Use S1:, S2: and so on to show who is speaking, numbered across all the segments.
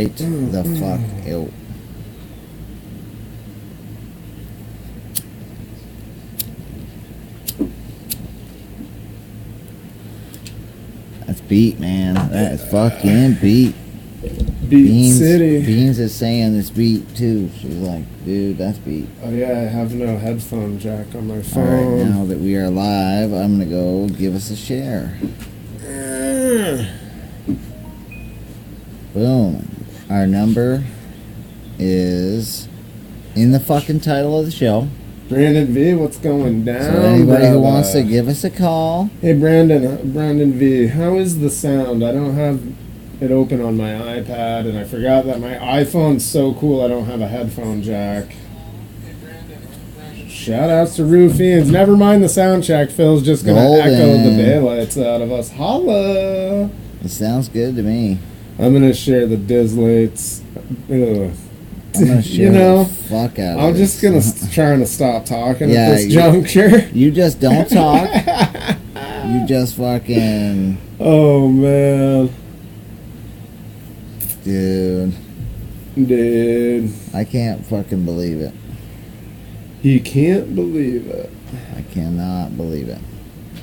S1: right the fuck out. That's beat, man. That is fucking beat.
S2: Beat City.
S1: Beans is saying it's beat too. She's like, dude, that's beat.
S2: Oh yeah, I have no headphone jack on my phone.
S1: Alright, now that we are live, I'm gonna go give us a share. Boom. Our number is in the fucking title of the show.
S2: Brandon V, what's going down?
S1: So anybody who wants to give us a call.
S2: Hey Brandon V, how is the sound? I don't have it open on my iPad, and I forgot that my iPhone's so cool I don't have a headphone jack. Shout outs to Roofians. Never mind the sound check. Phil's just gonna echo the daylights out of us. Holla!
S1: It sounds good to me.
S2: I'm gonna share the Dislates.
S1: I'm gonna share the fuck out of
S2: I'm
S1: this.
S2: just gonna trying to stop talking at this juncture.
S1: You just don't talk. You just fucking.
S2: Oh man.
S1: Dude. I can't fucking believe it.
S2: He can't believe it.
S1: I cannot believe it.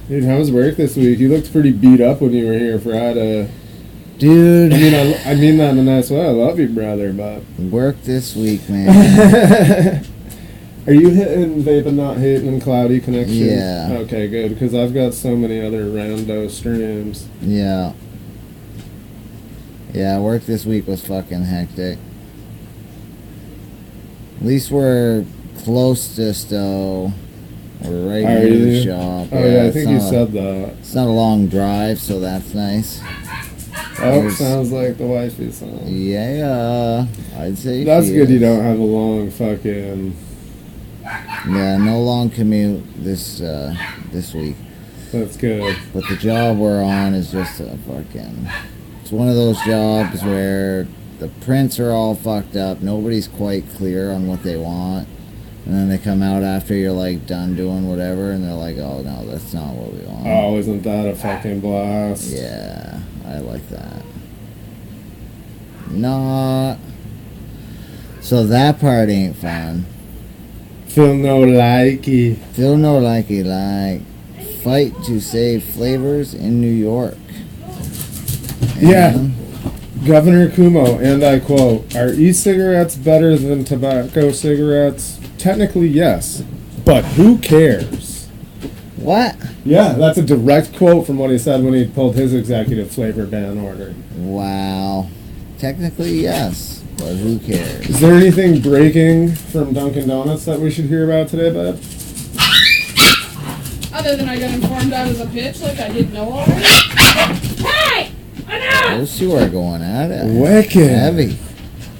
S2: Dude, how was work this week? You looked pretty beat up when you were here Friday.
S1: Dude.
S2: I mean that in a nice way. I love you, brother, but...
S1: Work this week, man.
S2: Are you hitting vape and not hating and cloudy connections?
S1: Yeah.
S2: Okay, good, because I've got so many other rando streams.
S1: Yeah. Yeah, work this week was fucking hectic. At least we're close to Stowe. We're right near the shop.
S2: Oh yeah, I think you said that.
S1: It's not a long drive, so that's nice.
S2: Oh, sounds like the wifey song.
S1: Yeah, I'd say
S2: that's good. You don't have a long fucking...
S1: Yeah, no long commute this week.
S2: That's good.
S1: But the job we're on is just a fucking... It's one of those jobs where the prints are all fucked up. Nobody's quite clear on what they want. And then they come out after you're like done doing whatever and they're like, oh no, that's not what we want.
S2: Oh, isn't that a fucking blast?
S1: Yeah, I like that. Not. So that part ain't fun.
S2: Feel no likey.
S1: Feel no likey like. Fight to save flavors in New York.
S2: Yeah. Governor Cuomo, and I quote, "Are e-cigarettes better than tobacco cigarettes? Technically, yes. But who cares?"
S1: What?
S2: Yeah, that's a direct quote from what he said when he pulled his executive flavor ban order.
S1: Wow. Technically, yes. But who cares?
S2: Is there anything breaking from Dunkin' Donuts that we should hear about today, bud?
S3: Other than I got informed I was a bitch like I didn't know already. Hey!
S1: Those two are going at it.
S2: Wicked.
S1: Heavy.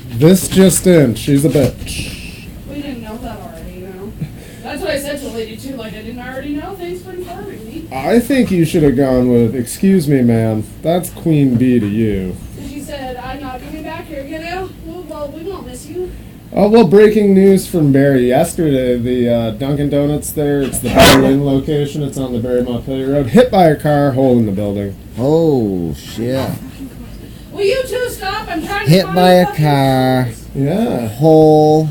S2: This just in. She's a bitch.
S3: We didn't know that already, you know. That's what I said to the lady, too. Like, I didn't already know. Thanks for informing me.
S2: I think you should have gone with, "Excuse me, ma'am. That's Queen Bee to you."
S3: So she said, I'm not coming back here, you know? Well, we won't miss you.
S2: Oh, well, breaking news from Barrie. Yesterday, the Dunkin' Donuts there, it's the Barrie Inn location. It's on the Barrie Montpelier Road. Hit by a car, hole in the building.
S1: Oh, shit.
S3: Will you two stop? I'm trying to
S1: Hit
S3: find
S1: by
S3: the
S1: a
S3: fucking
S1: car.
S3: cars.
S2: Yeah.
S1: Hole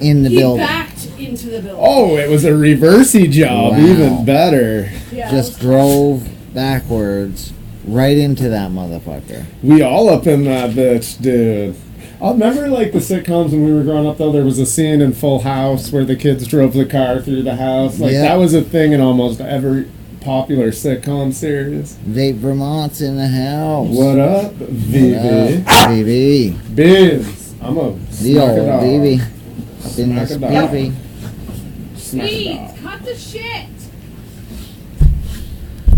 S1: in the
S3: He
S1: building.
S3: backed into the building.
S2: Oh, it was a reversey job.
S1: Wow.
S2: Even better.
S3: Yeah,
S1: Just drove backwards right into that motherfucker.
S2: We all up in that bitch, dude. I remember, like, the sitcoms when we were growing up, though. There was a scene in Full House where the kids drove the car through the house. Like, that was a thing in almost every popular sitcom series.
S1: Vape Vermont's in the house.
S2: What up, VV?
S1: VV.
S2: Biz. I'm a
S1: The old
S2: dog.
S1: VV. Up in this
S2: Smack a dog.
S1: VV.
S2: Smack a
S3: Please,
S2: dog.
S3: cut the shit.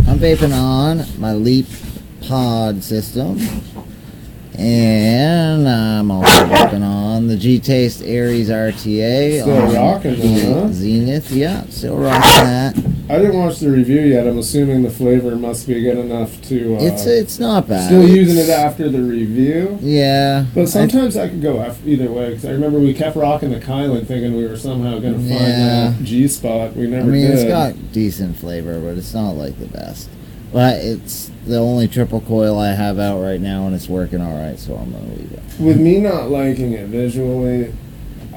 S1: I'm vaping on my Leap Pod system. And I'm also working on the G-Taste Aries RTA.
S2: Still
S1: on
S2: rocking
S1: the
S2: that, huh?
S1: Zenith, yeah, still rocking that.
S2: I didn't watch the review yet. I'm assuming the flavor must be good enough to...
S1: It's not bad.
S2: Still using it after the review.
S1: Yeah.
S2: But sometimes I could go either way, because I remember we kept rocking the Kylan thinking we were somehow going to find that G-spot. We never did.
S1: It's got decent flavor, but it's not like the best. But it's the only triple coil I have out right now, and it's working all right, so I'm gonna leave it.
S2: With me not liking it visually,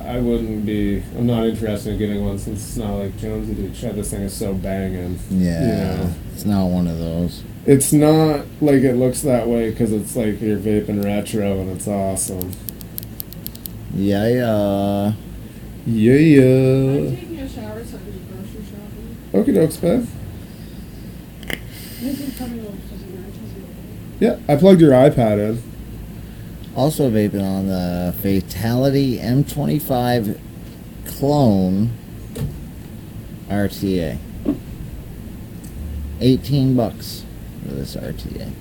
S2: I'm not interested in getting one since it's not like Jonesy did. This thing is so banging.
S1: Yeah,
S2: You know?
S1: it's not one of those.
S2: It's not like it looks that way because it's like you're vaping retro and it's awesome.
S1: Yeah, yeah.
S2: Yeah.
S3: I'm taking a shower so I can do grocery shopping.
S2: Okie dokes, babe.
S3: This is coming over to the night.
S2: Yeah, I plugged your iPad in.
S1: Also vaping on the Fatality M25 clone RTA. $18 for this RTA.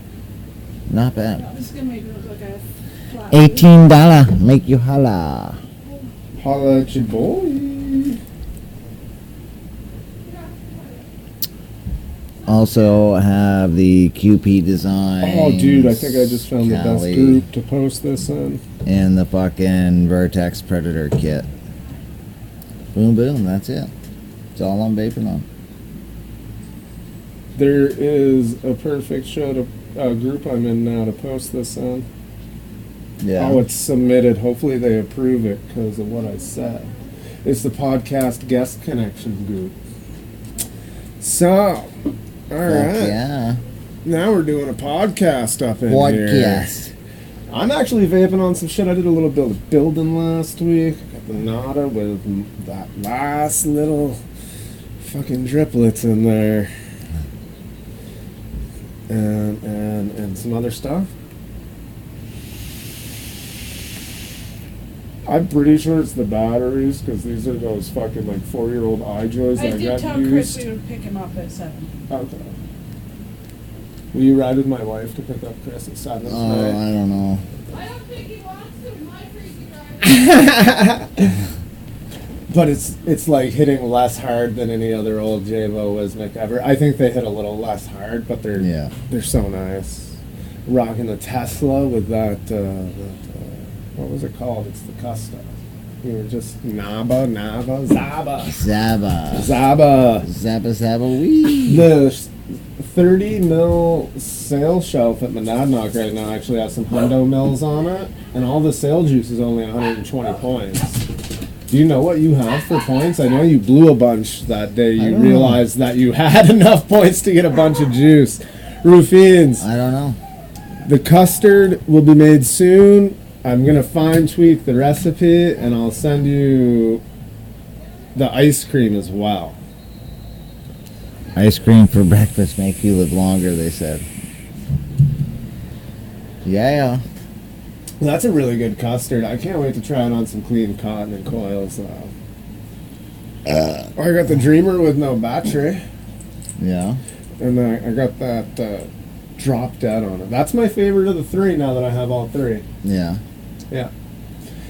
S1: Not bad.
S3: This is gonna make it look like a flat.
S1: $18 make you holla.
S2: Holla at your boy.
S1: Also have the QP design.
S2: Oh, dude, I think I just found the best
S1: Cali,
S2: group to post this in.
S1: and the fucking Vertex Predator kit. Boom, boom. That's it. That's all I'm vaping on.
S2: There is a perfect show to group I'm in now to post this in.
S1: Yeah.
S2: Oh, it's submitted. Hopefully they approve it because of what I said. It's the podcast guest connection group. So, all right.
S1: Yeah.
S2: Now we're doing a podcast up in here.
S1: Podcast.
S2: I'm actually vaping on some shit. I did a little bit of building last week. I got the Nada with that last little fucking driplets in there. And some other stuff. I'm pretty sure it's the batteries because these are those fucking like 4-year-old iJoys
S3: I
S2: that
S3: did
S2: got
S3: tell
S2: used.
S3: Chris we would pick him up at 7.
S2: Okay. Will you ride with my wife to pick up Chris at 7
S1: Oh,
S2: tonight?
S1: I don't know.
S3: I don't think he wants to. My freaky driver.
S2: But it's like hitting less hard than any other old Javo Wismic ever. I think they hit a little less hard, but they're so nice. Rocking the Tesla with that what was it called? It's the Custa. We were just Zaba.
S1: Zaba, wee.
S2: The 30 mil sail shelf at Monadnock right now actually has some hundo mils on it, and all the sail juice is only 120 points. Do you know what you have for points? I know you blew a bunch that day. You realized that you had enough points to get a bunch of juice. Rufines.
S1: I don't know.
S2: The custard will be made soon. I'm going to fine tweak the recipe, and I'll send you the ice cream as well.
S1: Ice cream for breakfast make you live longer, they said. Yeah.
S2: That's a really good custard. I can't wait to try it on some clean cotton and coils. I got the Dreamer with no battery,
S1: Yeah.
S2: and I got that Drop Dead on it. That's my favorite of the three now that I have all three.
S1: Yeah.
S2: Yeah.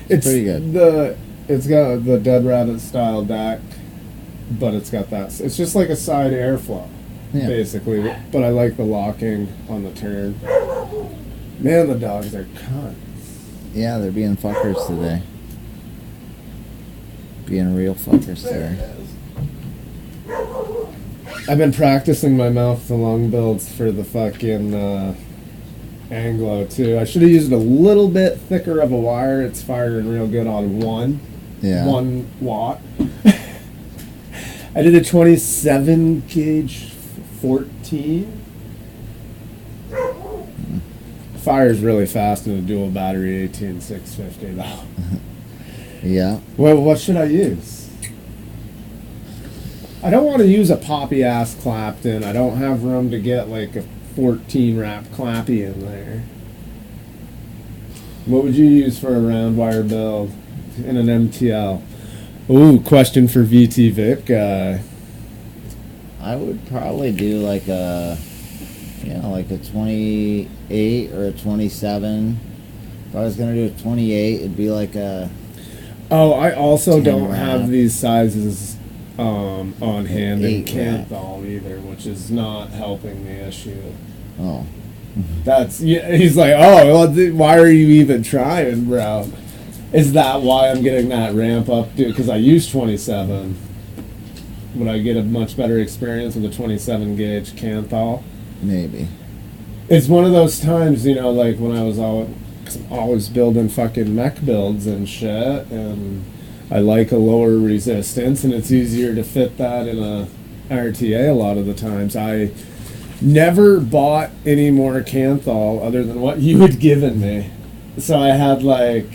S2: It's
S1: pretty good.
S2: It's got the Dead Rabbit style deck, but it's got that. It's just like a side airflow, basically. But I like the locking on the turn. Man, the dogs are cunts.
S1: Yeah, they're being fuckers today. Being real fuckers today.
S2: I've been practicing my mouth to lung builds for the fucking Anglo too. I should have used a little bit thicker of a wire. It's firing real good on 1 watt. I did a 27 gauge 14. Fires really fast in a dual battery 18650 though.
S1: Yeah.
S2: Well, what should I use? I don't want to use a poppy ass Clapton. I don't have room to get like a 14 wrap clappy in there. What would you use for a round wire build in an MTL? Ooh, question for VT Vape guy.
S1: I would probably do like a 28 or a 27. If I was gonna do a 28, it'd be like a.
S2: Oh, I also
S1: 10
S2: don't
S1: wrap.
S2: have these sizes on hand in
S1: 8 wrap.
S2: Canthal either, which is not helping the issue.
S1: Oh.
S2: He's like, oh, well, why are you even trying, bro? Is that why I'm getting that ramp up, dude? Because I use 27. Would I get a much better experience with a 27 gauge Canthal?
S1: Maybe.
S2: It's one of those times, you know, like when I was cause I'm always building fucking mech builds and shit, and I like a lower resistance, and it's easier to fit that in a RTA a lot of the times. I never bought any more Canthal other than what you had given me. So I had like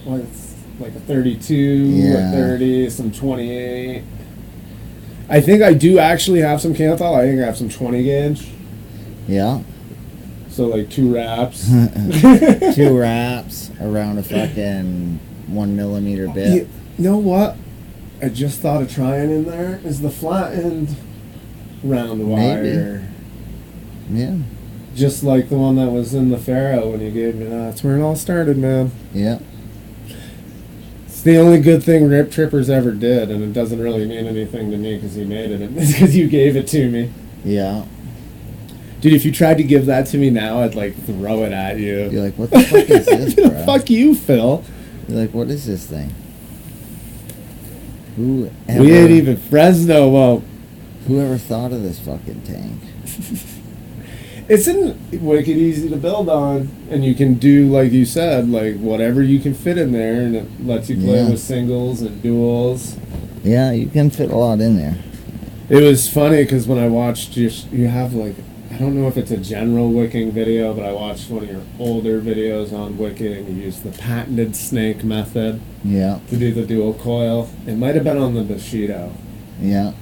S2: a 32, a 30, some 28. I think I do actually have some Canthal. I think I have some 20 gauge.
S1: Yeah.
S2: So like 2 wraps.
S1: 2 wraps around a fucking 1 millimeter bit.
S2: You know what? I just thought of trying in there is the flat end round wire.
S1: Maybe. Yeah.
S2: Just like the one that was in the Pharaoh when you gave me that. That's where it all started, man.
S1: Yeah.
S2: It's the only good thing Rip Trippers ever did, and it doesn't really mean anything to me because he made it. It's because you gave it to me.
S1: Yeah.
S2: Dude, if you tried to give that to me now, I'd like throw it at you.
S1: You're like, what the fuck is this, bro?
S2: Fuck you, Phil.
S1: You're like, what is this thing?
S2: We ain't even Fresno, well.
S1: Whoever thought of this fucking tank?
S2: It's wicked easy to build on, and you can do, like you said, like whatever you can fit in there, and it lets you play with singles and duals.
S1: Yeah, you can fit a lot in there.
S2: It was funny because when I watched you have like, I don't know if it's a general wicking video, but I watched one of your older videos on wicking, and you used the patented snake method to do the dual coil. It might have been on the Bushido.
S1: Yeah.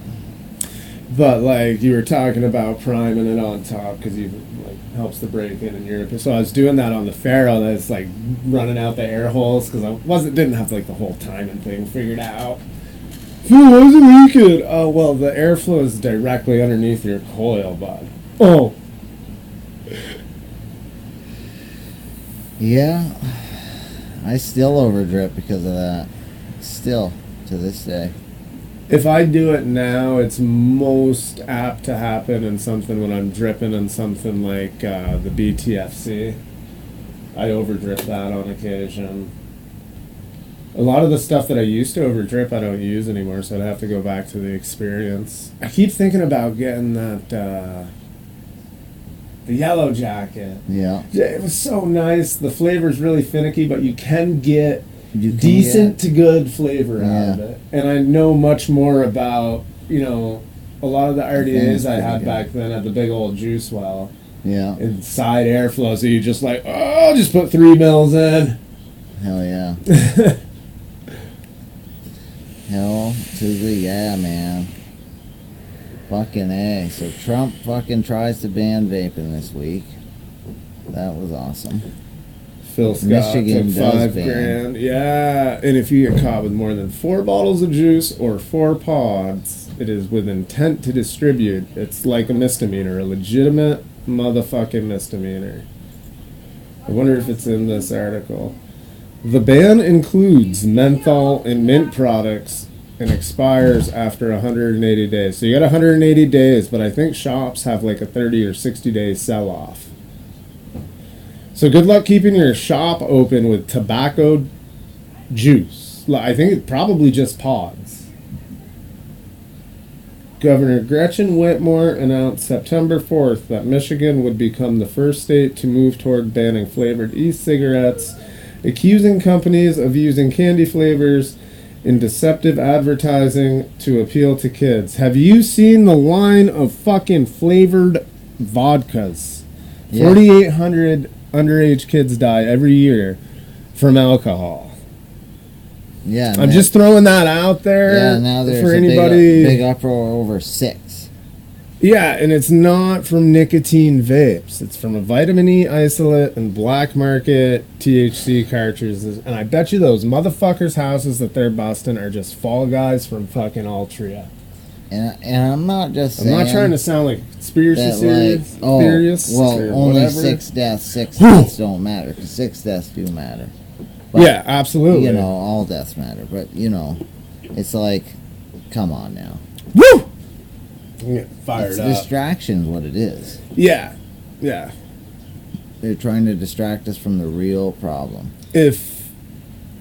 S2: But like you were talking about priming it on top because you like helps the break in Europe. So I was doing that on the Pharaoh. That's like running out the air holes because I didn't have like the whole timing thing figured out. Why is it leaking? Oh well, the airflow is directly underneath your coil, bud. Oh.
S1: Yeah. I still overdrip because of that. Still to this day.
S2: If I do it now, it's most apt to happen in something when I'm dripping in something like the BTFC. I overdrip that on occasion. A lot of the stuff that I used to overdrip, I don't use anymore, so I'd have to go back to the experience. I keep thinking about getting that, the yellow jacket.
S1: Yeah.
S2: It was so nice. The flavor's really finicky, but you can get decent to good flavor out of it. And I know much more about, you know, a lot of the RDAs I had back then had the big old juice well.
S1: Yeah.
S2: And side airflow, so you just like, oh, just put 3 mils in.
S1: Hell yeah. Hell to the yeah, man. Fucking A. So Trump fucking tries to ban vaping this week. That was awesome.
S2: Phil Scott
S1: Michigan
S2: took
S1: does
S2: $5,000. Yeah, and if you get caught with more than 4 bottles of juice or 4 pods, it is with intent to distribute. It's like a misdemeanor, a legitimate motherfucking misdemeanor. I wonder if it's in this article. The ban includes menthol and mint products and expires after 180 days. So you got 180 days, but I think shops have like a 30 or 60 day sell-off. So good luck keeping your shop open with tobacco juice. I think it's probably just pods. Governor Gretchen Whitmer announced September 4th that Michigan would become the first state to move toward banning flavored e-cigarettes, accusing companies of using candy flavors in deceptive advertising to appeal to kids. Have you seen the line of fucking flavored vodkas? Yeah. 4,800 underage kids die every year from alcohol.
S1: Yeah,
S2: I'm just throwing that out there.
S1: Yeah, now there's
S2: for
S1: a
S2: anybody.
S1: Big uproar over 6.
S2: Yeah, and it's not from nicotine vapes. It's from a vitamin E isolate and black market THC cartridges. And I bet you those motherfuckers' houses that they're busting are just fall guys from fucking Altria.
S1: And I'm not just saying.
S2: I'm not trying to sound like conspiracy theorist.
S1: Well, only whatever. 6 deaths. 6 deaths don't matter, because 6 deaths do matter. But,
S2: yeah, absolutely.
S1: You know, all deaths matter. But, you know, it's like, come on now.
S2: Woo! Get fired
S1: it's
S2: up.
S1: Distraction, what it is.
S2: Yeah. Yeah.
S1: They're trying to distract us from the real problem.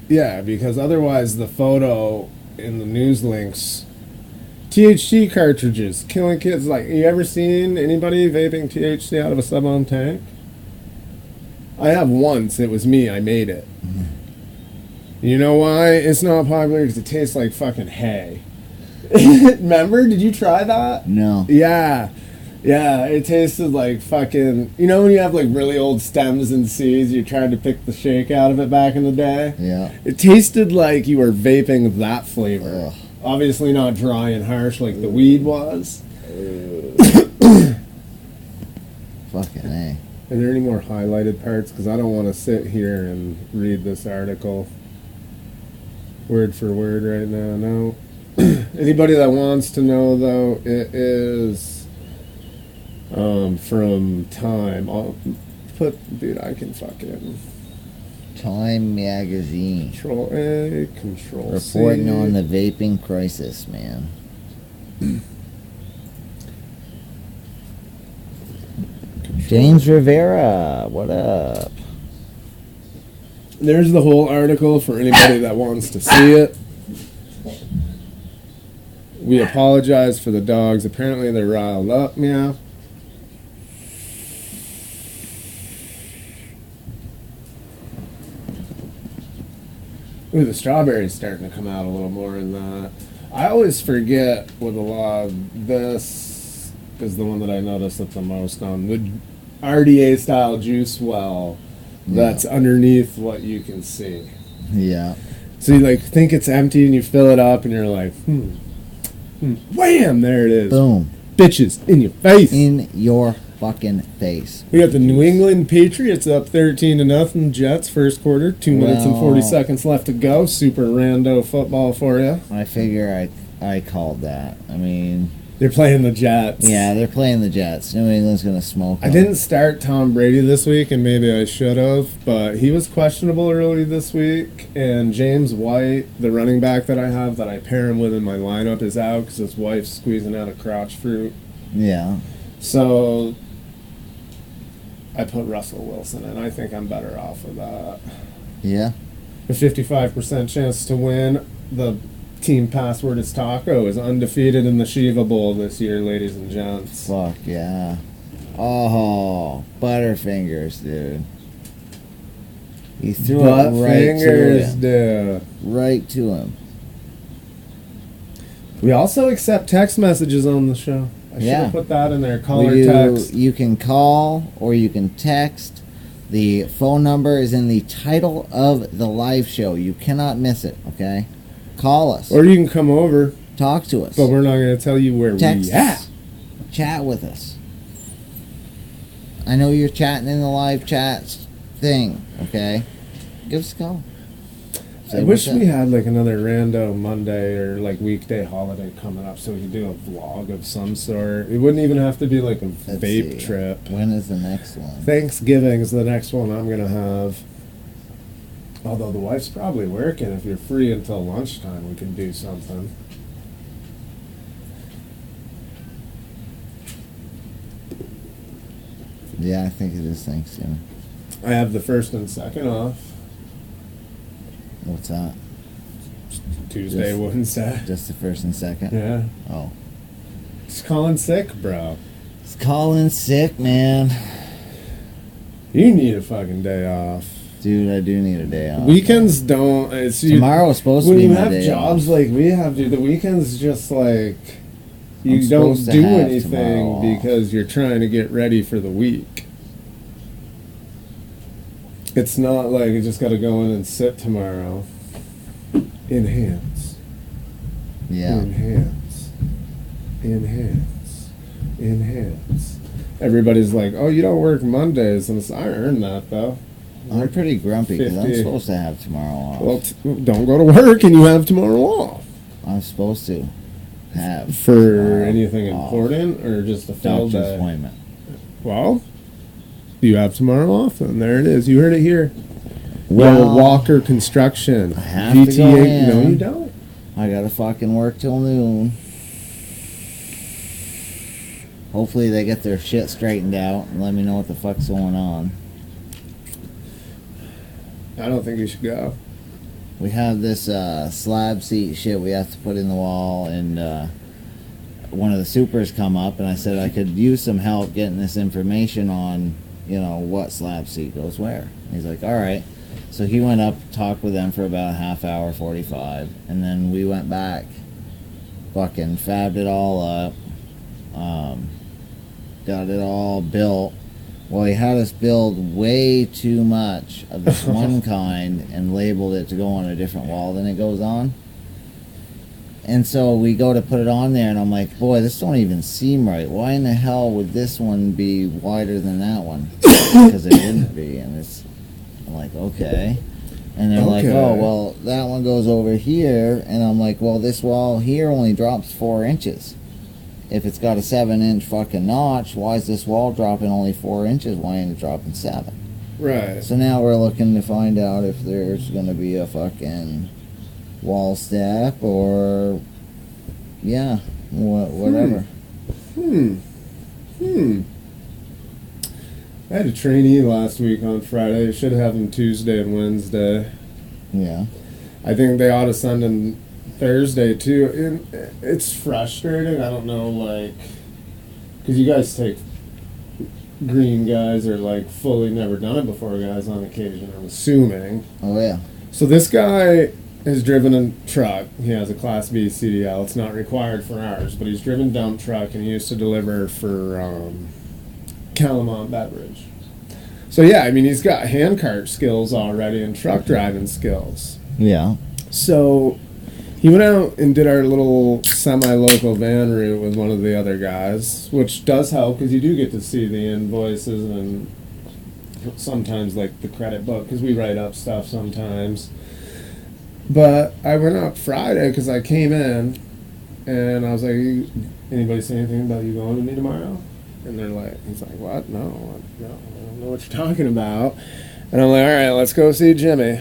S2: Yeah, because otherwise the photo in the news links THC cartridges, killing kids. Like, you ever seen anybody vaping THC out of a sub-ohm tank? I have once. It was me. I made it. You know why it's not popular? Because it tastes like fucking hay. Remember? Did you try that?
S1: No.
S2: Yeah. Yeah, it tasted like fucking... You know when you have like really old stems and seeds, you tried to pick the shake out of it back in the day?
S1: Yeah.
S2: It tasted like you were vaping that flavor.
S1: Ugh.
S2: Obviously not dry and harsh like the weed was.
S1: Fucking A.
S2: Are there any more highlighted parts? Because I don't want to sit here and read this article word for word right now. No. Anybody that wants to know, though, it is from Time. I'll put... Dude, I can fucking...
S1: Time Magazine.
S2: Control A, Control C.
S1: Reporting on the vaping crisis, man. James Rivera, what up?
S2: There's the whole article for anybody that wants to see it. We apologize for the dogs. Apparently they're riled up. Meow. Ooh, the strawberry's starting to come out a little more in that. I always forget with a lot of this is the one that I noticed it the most on. The RDA style juice well that's underneath what you can see.
S1: Yeah.
S2: So you like think it's empty and you fill it up and you're like, wham, there it is.
S1: Boom.
S2: Bitches, in your face.
S1: In your fucking face.
S2: We got the New England Patriots up 13-0. Jets first quarter. 2 minutes and 40 seconds left to go. Super rando football for you.
S1: I figure I called that. I mean...
S2: They're playing the Jets.
S1: Yeah, they're playing the Jets. New England's going to smoke them.
S2: I didn't start Tom Brady this week, and maybe I should have, but he was questionable early this week, and James White, the running back that I have that I pair him with in my lineup, is out because his wife's squeezing out a crotch fruit.
S1: Yeah.
S2: So I put Russell Wilson in. I think I'm better off with that.
S1: Yeah.
S2: A 55% chance to win. The team password is Taco is undefeated in the Shiva Bowl this year, ladies and gents.
S1: Fuck yeah. Oh, Butterfingers, dude. He threw it right to him.
S2: Dude.
S1: Right to him.
S2: We also accept text messages on the show. I should have put that in there. Call or text.
S1: You can call or you can text. The phone number is in the title of the live show. You cannot miss it, okay? Call us.
S2: Or you can come over.
S1: Talk to us.
S2: But we're not going to tell you where
S1: Text
S2: we at.
S1: us. Chat with us. I know you're chatting in the live chats thing, okay? Give us a call.
S2: I wish we had like another rando Monday or like weekday holiday coming up so we could do a vlog of some sort. It wouldn't even have to be like a vape trip.
S1: When is the next one?
S2: Thanksgiving is the next one I'm going to have. Although the wife's probably working. If you're free until lunchtime, we can do something.
S1: Yeah, I think it is Thanksgiving.
S2: I have the 1st and 2nd off.
S1: What's that?
S2: Tuesday, Wednesday.
S1: Just the 1st and 2nd?
S2: Yeah.
S1: Oh.
S2: It's calling sick, bro.
S1: It's calling sick, man.
S2: You need a fucking day off.
S1: Dude, I do need a day off.
S2: Weekends don't. It's
S1: Tomorrow is supposed to be my day off.
S2: When you have jobs like we have, dude, the weekend's just like you
S1: I'm
S2: don't
S1: supposed to
S2: do
S1: have
S2: anything
S1: tomorrow off.
S2: because you're trying to get ready for the week. It's not like you just got to go in and sit tomorrow. Enhance.
S1: Yeah.
S2: Enhance. Enhance. Enhance. Everybody's like, oh, you don't work Mondays. And I earned that, though.
S1: I'm pretty grumpy because I'm
S2: 50.
S1: supposed to have tomorrow off.
S2: Well, don't go to work and you have tomorrow off.
S1: I'm supposed to have
S2: For
S1: tomorrow
S2: anything
S1: off.
S2: important or just a full
S1: Doctor's
S2: day?
S1: appointment.
S2: Well, you have tomorrow off, and there it is. You heard it here.
S1: Well,
S2: Walker Construction.
S1: I have to go in.
S2: No, you don't.
S1: I gotta fucking work till noon. Hopefully they get their shit straightened out and let me know what the fuck's going on.
S2: I don't think you should go.
S1: We have this slab seat shit we have to put in the wall, and one of the supers come up, and I said I could use some help getting this information on, you know, what slab seat goes where. He's like, all right. So he went up, talked with them for about a half hour, 45, and then we went back, fucking fabbed it all up, got it all built. Well, he had us build way too much of this one kind and labeled it to go on a different wall than it goes on. And so we go to put it on there, and I'm like, boy, this don't even seem right. Why in the hell would this one be wider than that one? Because it wouldn't be. And I'm like, okay. And they're like, oh, well, that one goes over here. And I'm like, well, this wall here only drops 4 inches. If it's got a 7-inch fucking notch, why is this wall dropping only 4 inches? Why ain't it dropping 7?
S2: Right.
S1: So now we're looking to find out if there's going to be a fucking wall step or, yeah, whatever.
S2: I had a trainee last week on Friday. Should have him Tuesday and Wednesday.
S1: Yeah.
S2: I think they ought to send him Thursday too. And it's frustrating. I don't know, like, because you guys take green guys or like fully never done it before guys on occasion, I'm assuming.
S1: Oh, yeah.
S2: So this guy has driven a truck. He has a Class B CDL. It's not required for ours, but he's driven dump truck, and he used to deliver for Calamont Beverage. So yeah, I mean, he's got handcart skills already and truck driving skills.
S1: Yeah.
S2: So he went out and did our little semi-local van route with one of the other guys, which does help because you do get to see the invoices and sometimes like the credit book because we write up stuff sometimes. But I went out Friday because I came in and I was like, anybody say anything about you going with me tomorrow? And they're like, he's like, what? No, I don't know what you're talking about. And I'm like, all right, let's go see Jimmy.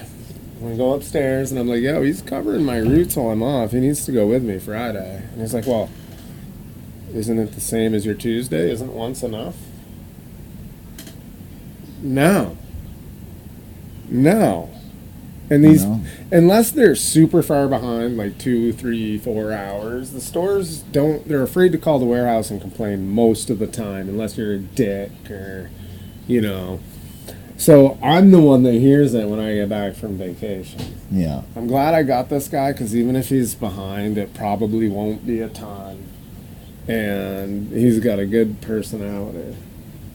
S2: We go upstairs and I'm like, yo, he's covering my routes while I'm off. He needs to go with me Friday. And he's like, well, isn't it the same as your Tuesday? Isn't once enough? No. And these, unless they're super far behind, like 2, 3, 4 hours, the stores they're afraid to call the warehouse and complain most of the time, unless you're a dick or, you know. So I'm the one that hears it when I get back from vacation.
S1: Yeah.
S2: I'm glad I got this guy, because even if he's behind, it probably won't be a ton. And he's got a good personality.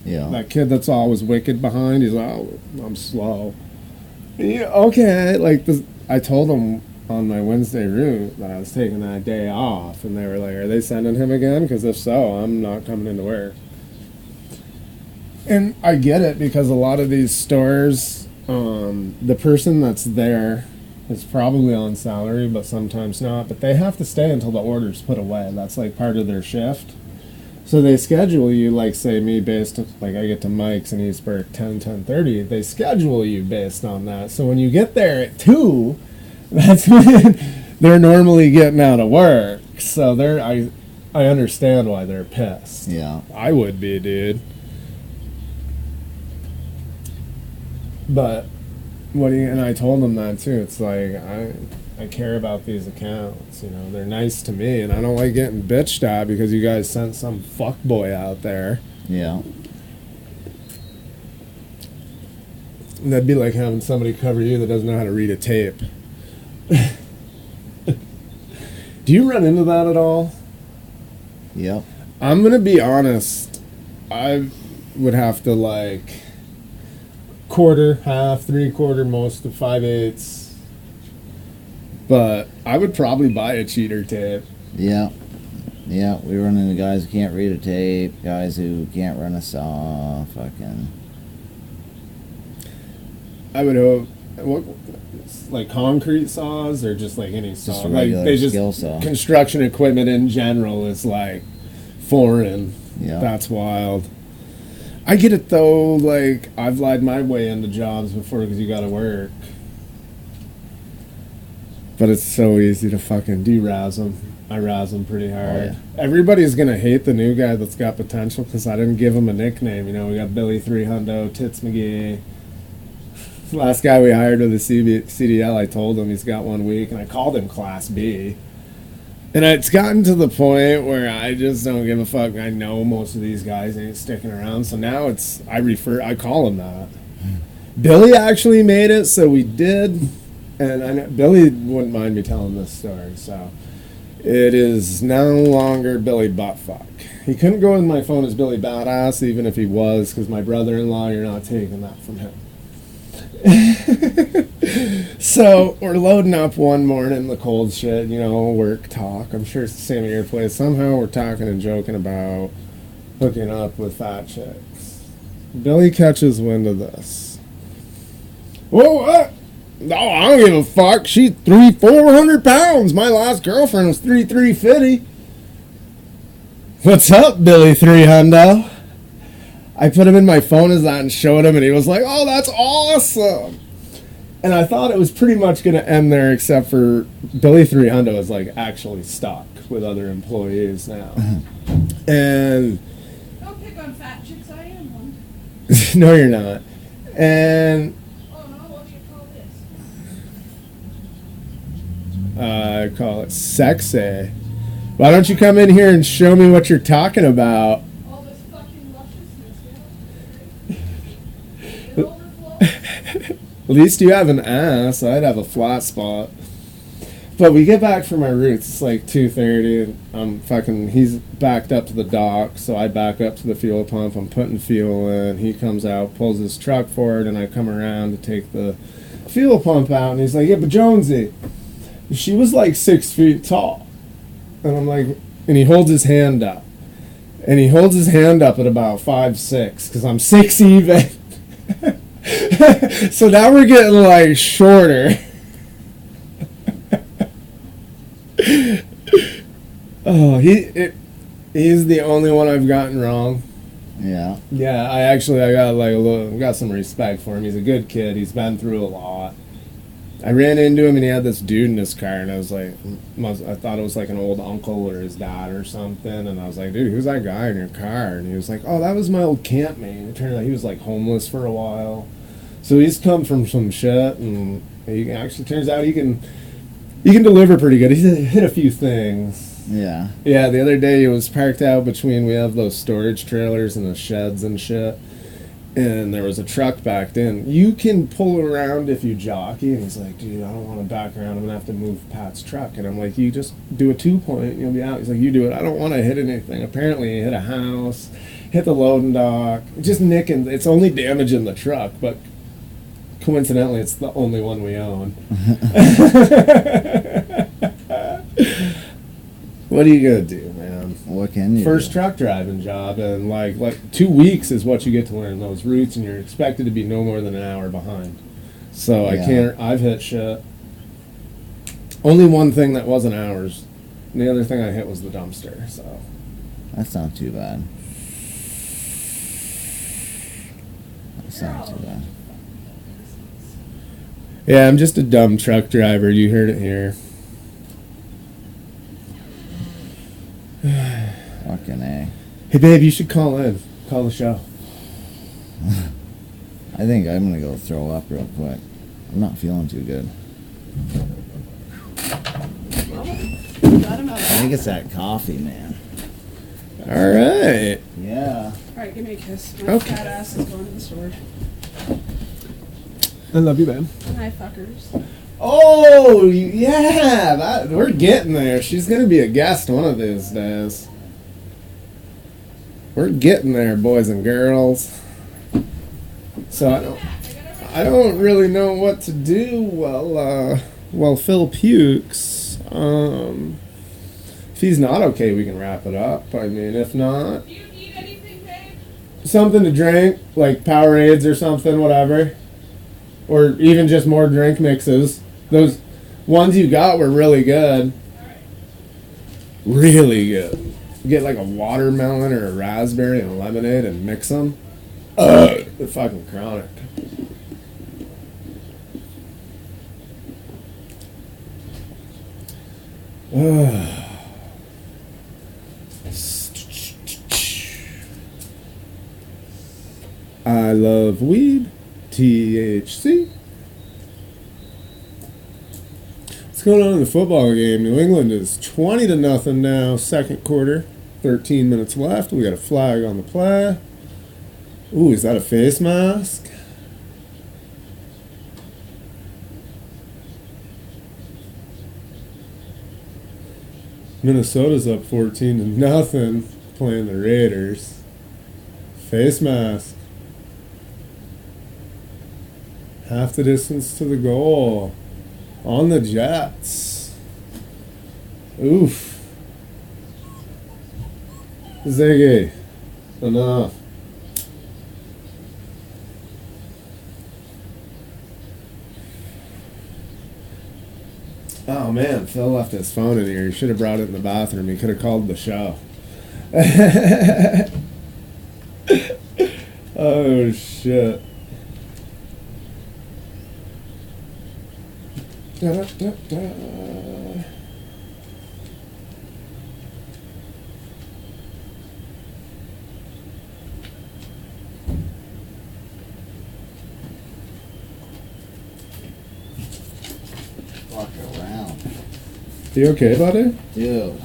S1: Yeah.
S2: That kid that's always wicked behind, he's like, oh, I'm slow. Yeah, okay, like I told them on my Wednesday route that I was taking that day off, and they were like, are they sending him again? Because if so, I'm not coming into work. And I get it, because a lot of these stores, the person that's there is probably on salary, but sometimes not, but they have to stay until the order's put away. That's like part of their shift. So they schedule you, like, say me, based, like, I get to Mike's in Eastburg 10:30. They schedule you based on that. So when you get there at 2, that's when they're normally getting out of work. So I understand why they're pissed.
S1: Yeah.
S2: I would be, dude. But and I told them that too. It's like, I care about these accounts, you know, they're nice to me, and I don't like getting bitched at because you guys sent some fuckboy out there.
S1: Yeah.
S2: That'd be like having somebody cover you that doesn't know how to read a tape. Do you run into that at all?
S1: Yep.
S2: I'm gonna be honest, I would have to like quarter, half, 3/4, most of 5/8. But I would probably buy a cheater tape.
S1: Yeah. Yeah, we run into guys who can't read a tape, guys who can't run a saw, fucking.
S2: I would hope, like concrete saws or just like any saw?
S1: Just a regular
S2: like
S1: skill saw.
S2: Construction equipment in general is like foreign.
S1: Yeah.
S2: That's wild. I get it though, like I've lied my way into jobs before because you gotta work. But it's so easy to fucking de-razz them. I razz them pretty hard.
S1: Oh, yeah.
S2: Everybody's going to hate the new guy that's got potential because I didn't give him a nickname. You know, we got Billy 3 Hundo, Tits McGee. Last guy we hired with the CDL, I told him he's got 1 week, and I called him Class B. And it's gotten to the point where I just don't give a fuck. I know most of these guys ain't sticking around, so now I call them that. Billy actually made it, so we did, and I know Billy wouldn't mind me telling this story. So it is no longer Billy Buttfuck. He couldn't go in my phone as Billy Badass, even if he was, because my brother-in-law, you're not taking that from him. So we're loading up one morning, the cold shit, work talk. I'm sure it's the same at your place. Somehow we're talking and joking about hooking up with fat chicks. Billy catches wind of this. Whoa, what? No, I don't give a fuck. She's 400 pounds. My last girlfriend was 350. What's up, Billy 300? I put him in my phone as that and showed him, and he was like, oh, that's awesome. And I thought it was pretty much going to end there, except for Billy 300 is like actually stuck with other employees now. And
S3: Don't pick on fat chicks, I am one.
S2: no, you're not. And
S3: Oh no, what do you call this?
S2: I call it sexy. Why don't you come in here and show me what you're talking about?
S3: All this fucking lusciousness, yeah. It overflows.
S2: At least you have an ass. I'd have a flat spot. But we get back from our routes. It's like 2:30, and he's backed up to the dock, so I back up to the fuel pump. I'm putting fuel in. He comes out, pulls his truck forward, and I come around to take the fuel pump out, and he's like, yeah, but Jonesy, she was like 6 feet tall. And I'm like, and he holds his hand up. And he holds his hand up at about 5'6", because I'm 6 even. So now we're getting like shorter. Oh, he's the only one I've gotten wrong.
S1: Yeah.
S2: Yeah, I got some respect for him. He's a good kid. He's been through a lot. I ran into him and he had this dude in his car, and I was like, I thought it was like an old uncle or his dad or something, and I was like, dude, who's that guy in your car? And he was like, oh, that was my old campmate. It turned out he was like homeless for a while, so he's come from some shit, and he actually turns out he can deliver pretty good. He's hit a few things.
S1: Yeah.
S2: Yeah, the other day he was parked out between, we have those storage trailers and the sheds and shit, and there was a truck backed in. You can pull around if you jockey. And he's like, dude, I don't want to back around. I'm going to have to move Pat's truck. And I'm like, you just do a 2-point and you'll be out. He's like, you do it. I don't want to hit anything. Apparently he hit a house, hit the loading dock, just nicking. It's only damaging the truck, but coincidentally it's the only one we own. What are you going to do, man?
S1: What can you
S2: First
S1: do?
S2: truck driving job, and like 2 weeks is what you get to learn those routes, and you're expected to be no more than an hour behind. So
S1: Yeah.
S2: I've hit shit. Only one thing that wasn't ours. The other thing I hit was the dumpster, so.
S1: That's not too bad. That's not too bad.
S2: Yeah, I'm just a dumb truck driver. You heard it here.
S1: Fucking A.
S2: Hey, babe, you should call in. Call the show.
S1: I think I'm gonna go throw up real quick. I'm not feeling too good. I think it's that coffee, man.
S2: All right.
S1: Yeah.
S3: Alright, give me a kiss. My
S2: Okay.
S3: fat ass is going to the store.
S2: I love you, babe.
S3: Hi, fuckers.
S2: Oh, yeah. We're getting there. She's going to be a guest one of these days. We're getting there, boys and girls. So I don't really know what to do while Phil pukes. If he's not okay, we can wrap it up. I mean, if not,
S3: Do you need anything, babe?
S2: something to drink, like Powerades or something, whatever. Or even just more drink mixes. Those ones you got were really good. Really good. Get like a watermelon or a raspberry and a lemonade and mix them. They're fucking chronic. I love weed. THC. What's going on in the football game? New England is 20-0 now, second quarter. 13 minutes left. We got a flag on the play. Ooh, is that a face mask? Minnesota's up 14-0, playing the Raiders. Face mask. Half the distance to the goal. On the Jets. Oof. Ziggy. Enough. Oh man, Phil left his phone in here. He should have brought it in the bathroom. He could have called the show. Oh shit. Da, da, da, da.
S1: Fuck around.
S2: You okay, buddy?
S1: Dude,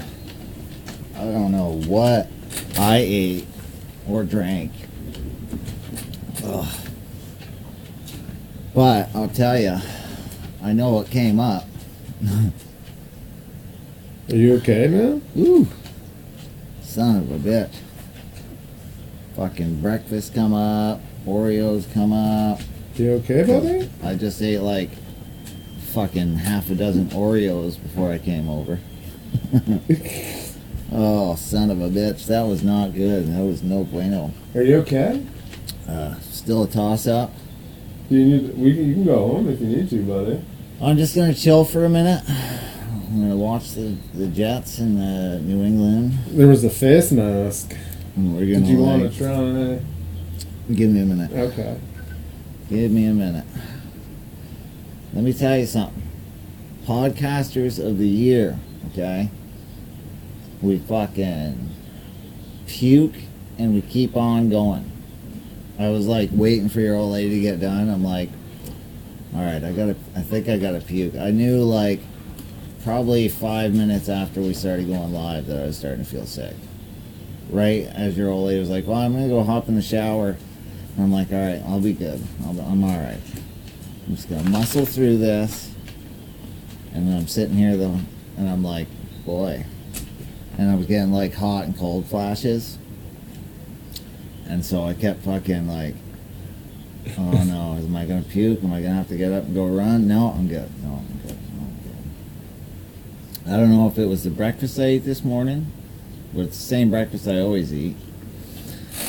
S1: I don't know what I ate or drank. Ugh. But I'll tell you, I know what came up.
S2: Are you okay, man?
S1: Ooh, son of a bitch. Fucking breakfast come up, Oreos come up.
S2: You okay, buddy?
S1: I just ate like fucking half a dozen Oreos before I came over. Oh, son of a bitch. That was not good. That was no bueno.
S2: Are you okay?
S1: Still a toss-up.
S2: You can go home if you need to, buddy.
S1: I'm just going to chill for a minute. I'm going to watch the Jets and the New England.
S2: There was a face mask.
S1: And we're gonna
S2: Did you want to try?
S1: Give me a minute.
S2: Okay.
S1: Give me a minute. Let me tell you something. Podcasters of the year, okay? We fucking puke and we keep on going. I was like waiting for your old lady to get done. I'm like, all right, I think I gotta puke. I knew like probably 5 minutes after we started going live that I was starting to feel sick. Right as your old lady was like, well, I'm gonna go hop in the shower. And I'm like, all right, I'll be good. I'm all right. I'm just gonna muscle through this. And then I'm sitting here though, and I'm like, boy. And I was getting like hot and cold flashes. And so I kept fucking like, oh no, am I gonna puke? Am I gonna have to get up and go run? No, I'm good. No, I'm good. No, I'm good. I don't know if it was the breakfast I ate this morning, but it's the same breakfast I always eat.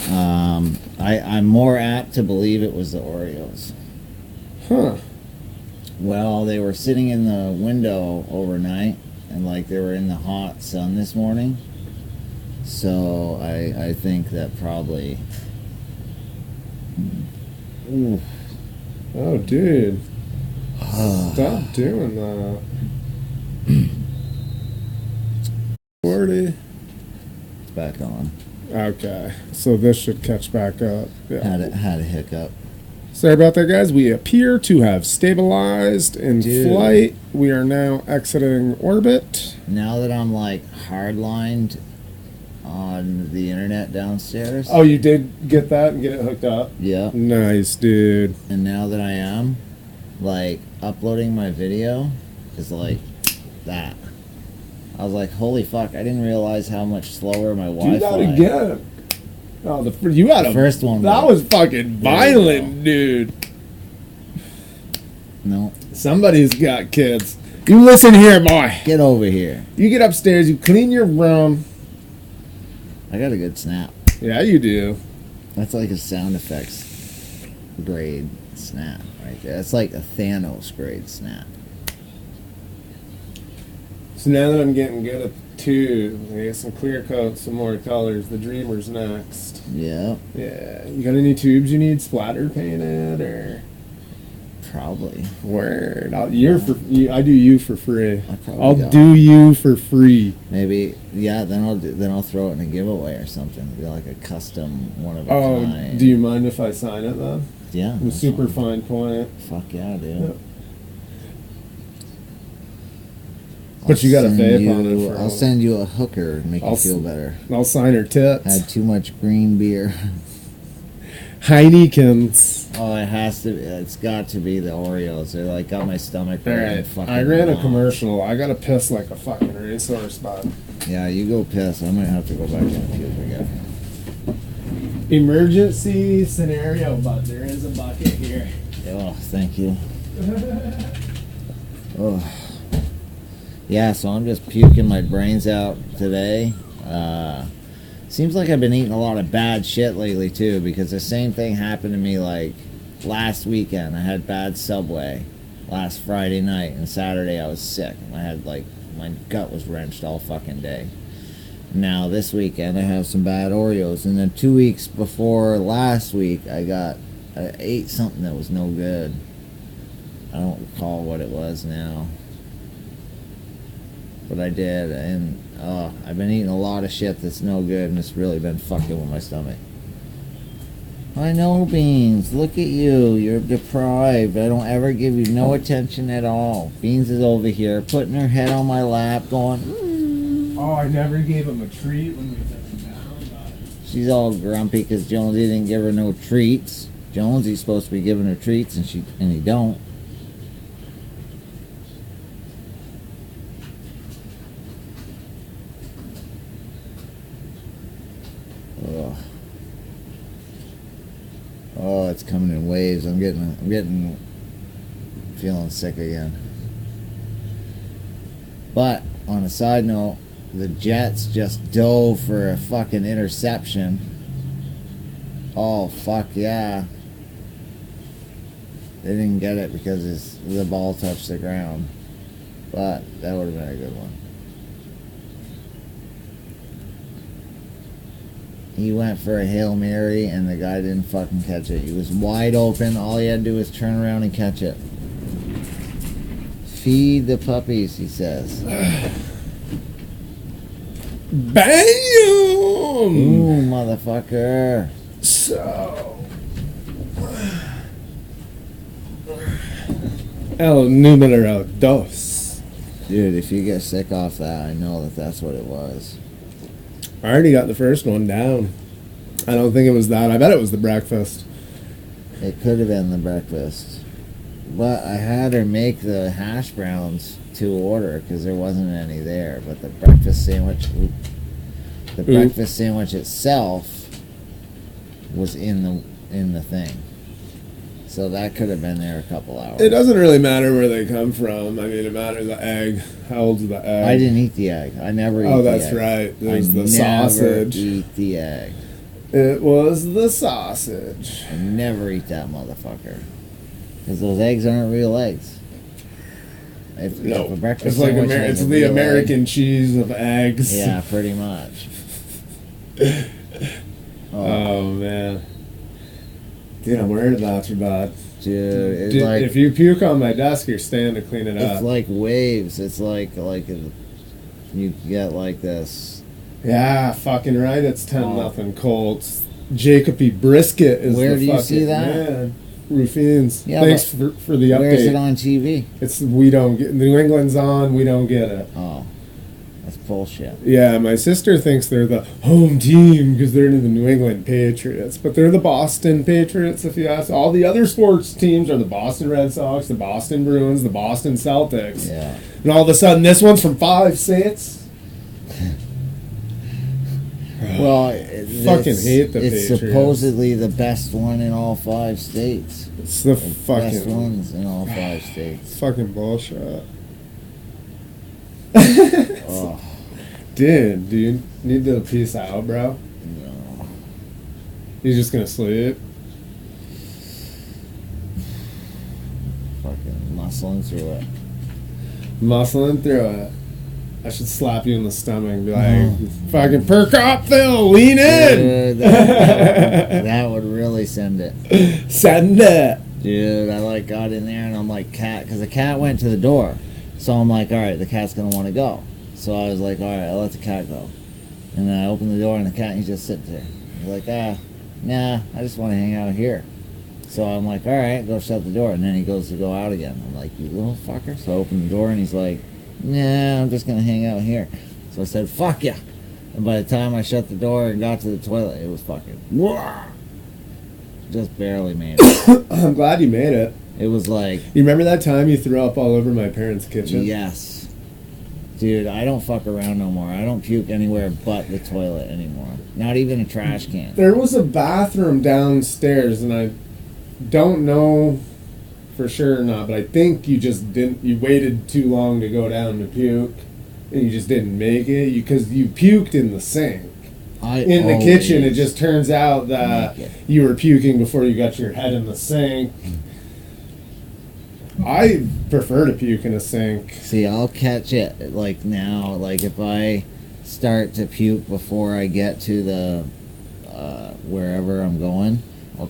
S1: I'm more apt to believe it was the Oreos.
S2: Huh.
S1: Well, they were sitting in the window overnight, and like they were in the hot sun this morning. So I think that probably.
S2: Ooh. Oh, dude. Stop doing that. 40.
S1: It's back on.
S2: Okay. So this should catch back up. Yeah.
S1: Had a hiccup.
S2: Sorry about that, guys. We appear to have stabilized in flight. We are now exiting orbit.
S1: Now that I'm like hardlined on the internet downstairs.
S2: Oh, you did get that and get it hooked up?
S1: Yeah.
S2: Nice, dude.
S1: And now that I am, like, uploading my video is like that. I was like, holy fuck, I didn't realize how much slower my Wi-Fi.
S2: Do that again. Oh, you had
S1: the
S2: a
S1: first one.
S2: That was fucking violent, dude.
S1: No.
S2: Somebody's got kids. You listen here, boy.
S1: Get over here.
S2: You get upstairs, you clean your room.
S1: I got a good snap.
S2: Yeah, you do.
S1: That's like a sound effects grade snap right there. That's like a Thanos grade snap.
S2: So now that I'm getting good at the tube, I get some clear coat, some more colors. The Dreamer's next.
S1: Yeah.
S2: Yeah. You got any tubes you need splatter painted or?
S1: Probably.
S2: Word. I do you for free. I'll
S1: got
S2: do you for free.
S1: Maybe. Yeah. Then I'll throw it in a giveaway or something. It'll be like a custom one of a
S2: Oh,
S1: kind.
S2: do you mind if I sign it then?
S1: Yeah.
S2: With super fine point.
S1: Fuck yeah, dude.
S2: Yep. But you got to
S1: send
S2: vape on it.
S1: I'll send you a hooker to make you feel better.
S2: I'll sign her tits.
S1: Had too much green beer.
S2: Heinekens.
S1: Oh, it has to. It's got to be the Oreos. They like got my stomach.
S2: All right. I ran a commercial. I got to piss like a fucking racehorse, bud.
S1: Yeah, you go piss. I might have to go back in the field again.
S2: Emergency scenario, but there is a bucket here.
S1: Oh, thank you. Oh. Yeah, so I'm just puking my brains out today. Seems like I've been eating a lot of bad shit lately too, because the same thing happened to me like last weekend. I had bad Subway last Friday night, and Saturday I was sick. I had like, my gut was wrenched all fucking day. Now this weekend I have some bad Oreos, and then 2 weeks before last week I ate something that was no good. I don't recall what it was now, but I did, and I've been eating a lot of shit that's no good, and it's really been fucking with my stomach. I know, Beans. Look at you. You're deprived. I don't ever give you no attention at all. Beans is over here putting her head on my lap going,
S2: Oh, I never gave him a treat when we took him down.
S1: She's all grumpy because Jonesy didn't give her no treats. Jonesy's supposed to be giving her treats, and he don't. Ugh. Oh, it's coming in waves. I'm getting feeling sick again. But on a side note, the Jets just dove for a fucking interception. Oh, fuck yeah. They didn't get it because the ball touched the ground. But that would have been a good one. He went for a Hail Mary, and the guy didn't fucking catch it. He was wide open. All he had to do was turn around and catch it. Feed the puppies, he says.
S2: Bam!
S1: Ooh, motherfucker.
S2: So, el número dos.
S1: Dude, if you get sick off that, I know that that's what it was.
S2: I already got the first one down. I don't think it was that. I bet it was the breakfast.
S1: It could have been the breakfast. But I had her make the hash browns to order because there wasn't any there. But the breakfast sandwich, breakfast sandwich itself was in the thing. So that could have been there a couple hours.
S2: It doesn't really matter where they come from. I mean, it matters the egg. How old's the egg?
S1: I didn't eat the egg. I never eat the egg.
S2: Oh, that's right. There's the sausage.
S1: I never eat the egg.
S2: It was the sausage.
S1: I never eat that motherfucker. Because those eggs aren't real eggs. If a breakfast
S2: it's like
S1: sandwich has
S2: it's
S1: a
S2: the
S1: real
S2: American
S1: egg,
S2: cheese of eggs.
S1: Yeah, pretty much.
S2: Oh man. Dude, I'm worried about you, bud.
S1: Dude, it's like,
S2: if you puke on my desk, you're staying to clean it up.
S1: It's like waves. It's like you get like this.
S2: Yeah, fucking right. It's 10-0 Colts. Jacoby Brisket is
S1: Where
S2: the
S1: do you
S2: fucking
S1: see that?
S2: man. Ruffins.
S1: Yeah,
S2: Thanks for the update.
S1: Where is it on TV?
S2: It's we don't get New England's on. We don't get it.
S1: Oh, that's bullshit.
S2: Yeah, my sister thinks they're the home team because they're the New England Patriots, but they're the Boston Patriots. If you ask, all the other sports teams are the Boston Red Sox, the Boston Bruins, the Boston Celtics.
S1: Yeah.
S2: And all of a sudden, this one's from 5 states.
S1: Well,
S2: fucking hate the
S1: It's
S2: Patriots.
S1: supposedly the best one in all 5 states.
S2: It's the
S1: Best
S2: fucking
S1: ones in all 5 states.
S2: fucking bullshit.
S1: Oh,
S2: Dude, do you need to peace out, bro?
S1: no.
S2: You just gonna sleep?
S1: Fucking muscling through it.
S2: Muscling through it. I should slap you in the stomach and be like, fucking perk up, Phil, lean in!
S1: Dude, that would really send it.
S2: Send it!
S1: Dude, I got in there and I'm like, cat, because the cat went to the door. So I'm like, all right, the cat's going to want to go. So I was like, all right, I'll let the cat go. And then I opened the door and the cat, he's just sitting there. He's like, nah, I just want to hang out here. So I'm like, all right, go shut the door. And then he goes to go out again. I'm like, you little fucker. So I open the door and he's like, nah, I'm just gonna hang out here. So I said, fuck ya. And by the time I shut the door and got to the toilet, it was fucking, just barely made it.
S2: I'm glad you made it.
S1: It was like,
S2: You remember that time you threw up all over my parents' kitchen?
S1: yes. Dude, I don't fuck around no more. I don't puke anywhere but the toilet anymore. Not even a trash can.
S2: There was a bathroom downstairs, and I don't know for sure or not, but I think you just didn't. You waited too long to go down to puke, and you just didn't make it because you puked in the sink. In the kitchen, it just turns out that you were puking before you got your head in the sink. I prefer to puke in a sink.
S1: See, I'll catch it like now. Like if I start to puke before I get to the wherever I'm going, I'll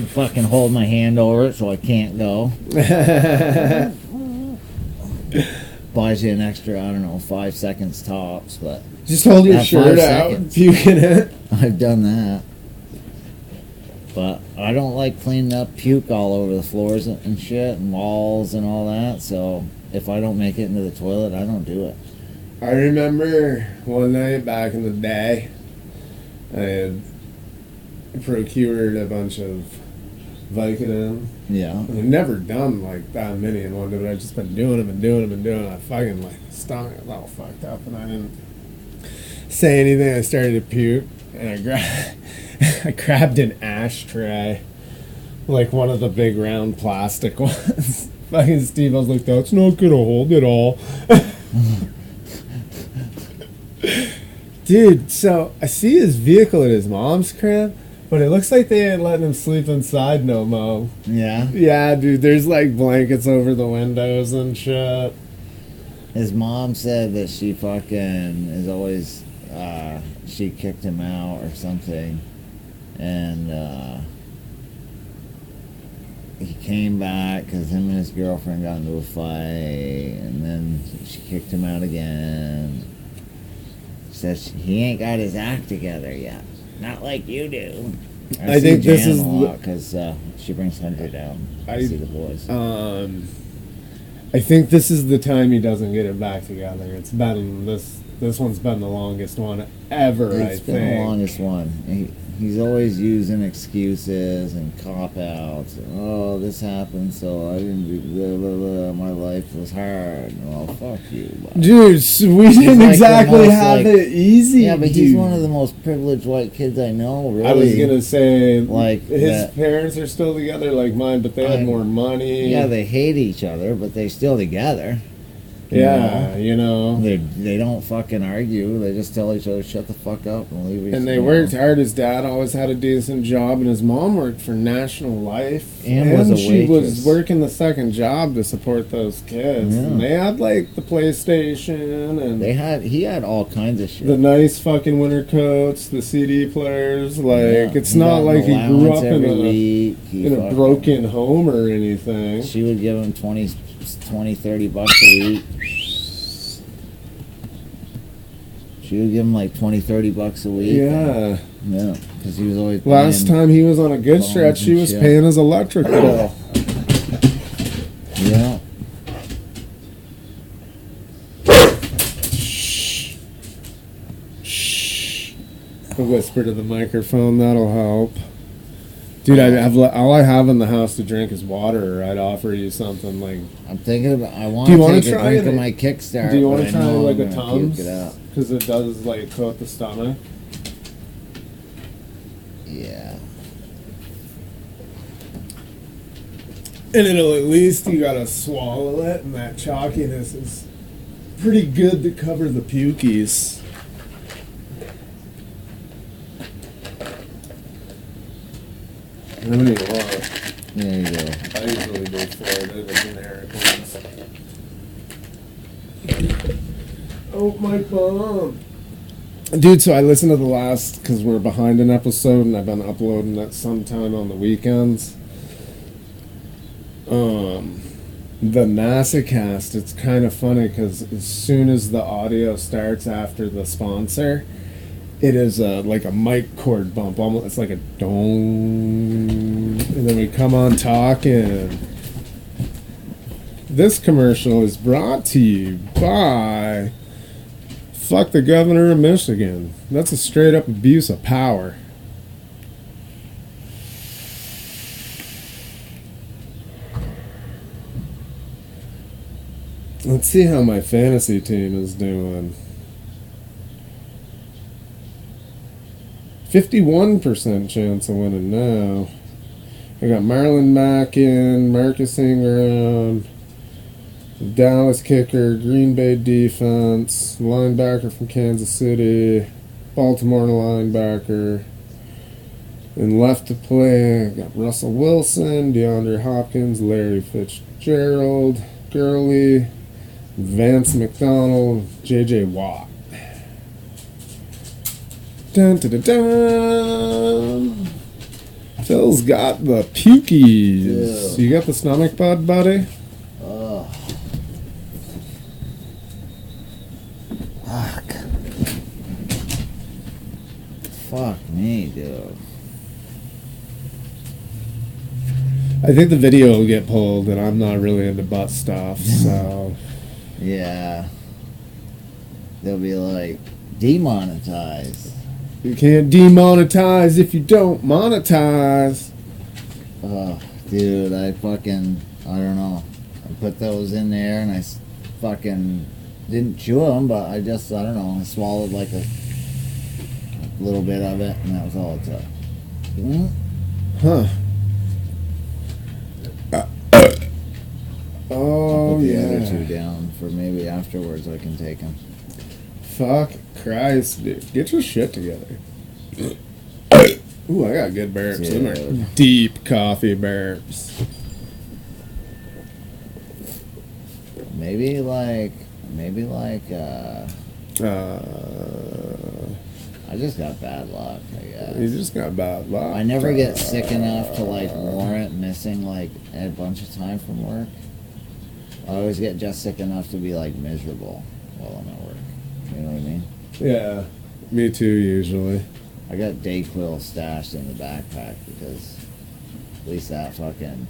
S1: fucking hold my hand over it so I can't go. Buys you an extra, I don't know, 5 seconds tops, but
S2: Just hold your
S1: At
S2: shirt
S1: 5
S2: out and
S1: seconds.
S2: puke in it.
S1: I've done that. But I don't like cleaning up puke all over the floors and shit and walls and all that. So if I don't make it into the toilet, I don't do it.
S2: I remember one night back in the day, I had procured a bunch of Vicodin.
S1: Yeah.
S2: I've never done like that many in one day, but I've just been doing them and doing them and doing them. I fucking like stomach was all fucked up, and I didn't say anything. I started to puke, and I grabbed an ashtray, like one of the big round plastic ones. Fucking Steve, I was like, "That's not gonna hold it all." Dude, so I see his vehicle at his mom's crib, but it looks like they ain't letting him sleep inside no mo.
S1: Yeah.
S2: Yeah, dude, there's like blankets over the windows and shit.
S1: His mom said that she fucking is always, she kicked him out or something. And he came back because him and his girlfriend got into a fight. And then she kicked him out again. Says he ain't got his act together yet. Not like you do.
S2: I think this is
S1: because she brings Hunter down to
S2: I-
S1: see the boys.
S2: I think this is the time he doesn't get it back together. It's been this one's been the longest one ever.
S1: It's been the longest one. He's always using excuses and cop outs. Oh, this happened, so I didn't do blah, blah, blah. My life was hard. Well, fuck you. Bud.
S2: Dude, we didn't
S1: like the
S2: exactly
S1: most,
S2: have
S1: like-
S2: it easy.
S1: Yeah, but
S2: dude.
S1: he's one of the most privileged white kids I know, really.
S2: I was gonna say,
S1: Like
S2: his
S1: that-
S2: parents are still together, like mine, but they had more money.
S1: Yeah, they hate each other, but they're still together.
S2: Yeah, you know.
S1: They don't fucking argue. They just tell each other, shut the fuck up and leave each other
S2: And they
S1: alone.
S2: worked hard. His dad always had a decent job, and his mom worked for National Life.
S1: And was a
S2: she was
S1: waitress.
S2: working the second job to support those kids.
S1: Yeah.
S2: And they had like the PlayStation and
S1: He had all kinds of shit.
S2: the nice fucking winter coats, the CD players. Like
S1: Yeah,
S2: it's
S1: he
S2: not
S1: got
S2: like
S1: an
S2: he grew
S1: allowance
S2: up in
S1: every
S2: a
S1: week. He
S2: in a
S1: fucking-
S2: broken home or anything.
S1: She would give him 20, 30 bucks a week. She would give him like 20, 30 bucks a week.
S2: Yeah.
S1: Yeah, because he was always
S2: Last
S1: paying-
S2: time he was on a good
S1: phones
S2: stretch, he
S1: and
S2: was
S1: shit.
S2: paying his electric bill.
S1: Yeah.
S2: A whisper to the microphone, that'll help. Dude, all I have in the house to drink is water. Or I'd offer you something like.
S1: I'm thinking about. I want
S2: Do you
S1: to
S2: wanna
S1: take a
S2: try
S1: drink
S2: it?
S1: of my Kickstart.
S2: Do you want
S1: but
S2: to
S1: I
S2: try
S1: know
S2: like
S1: I'm
S2: a
S1: gonna
S2: Tums?
S1: puke it out.
S2: Because it does like coat the stomach.
S1: Yeah.
S2: And it'll at least you gotta swallow it, and that chalkiness is pretty good to cover the pukies. How many do you want?
S1: There you go.
S2: I usually do four. They're the generic ones. Oh, my bum. Dude, so I listened to the last, because we're behind an episode, and I've been uploading that sometime on the weekends. The NASAcast, it's kind of funny, because as soon as the audio starts after the sponsor, it is like a mic cord bump. Almost, it's like a dong. And then we come on talking. This commercial is brought to you by fuck the governor of Michigan. That's a straight up abuse of power. Let's see how my fantasy team is doing. 51% chance of winning now. I got Marlon Mack in, Marcus Ingram, Dallas kicker, Green Bay defense, linebacker from Kansas City, Baltimore linebacker. And left to play, I got Russell Wilson, DeAndre Hopkins, Larry Fitzgerald, Gurley, Vance McDonald, J.J. Watt. Dun, dun, dun, dun. Phil's got the pukies.
S1: Ew.
S2: You got the stomach bud, buddy?
S1: Oh. Fuck. Fuck me, dude.
S2: I think the video will get pulled, and I'm not really into butt stuff, so...
S1: Yeah. They'll be like, demonetized.
S2: You can't demonetize if you don't monetize.
S1: Oh, dude, I don't know. I put those in there and I fucking didn't chew them, but I don't know, I swallowed like a little bit of it and that was all it took.
S2: Huh. Oh,
S1: Put the
S2: yeah.
S1: other two down for maybe afterwards I can take them.
S2: Fuck Christ, dude. Get your shit together. Ooh, I got good burps. Them are
S1: Dude.
S2: deep coffee burps.
S1: Maybe like, I just got bad luck, I guess.
S2: You just got bad luck.
S1: I never get sick enough to like warrant missing like a bunch of time from work. I always get just sick enough to be like miserable while I'm at work. You know what I mean?
S2: Yeah, me too, usually.
S1: I got Dayquil stashed in the backpack because at least that fucking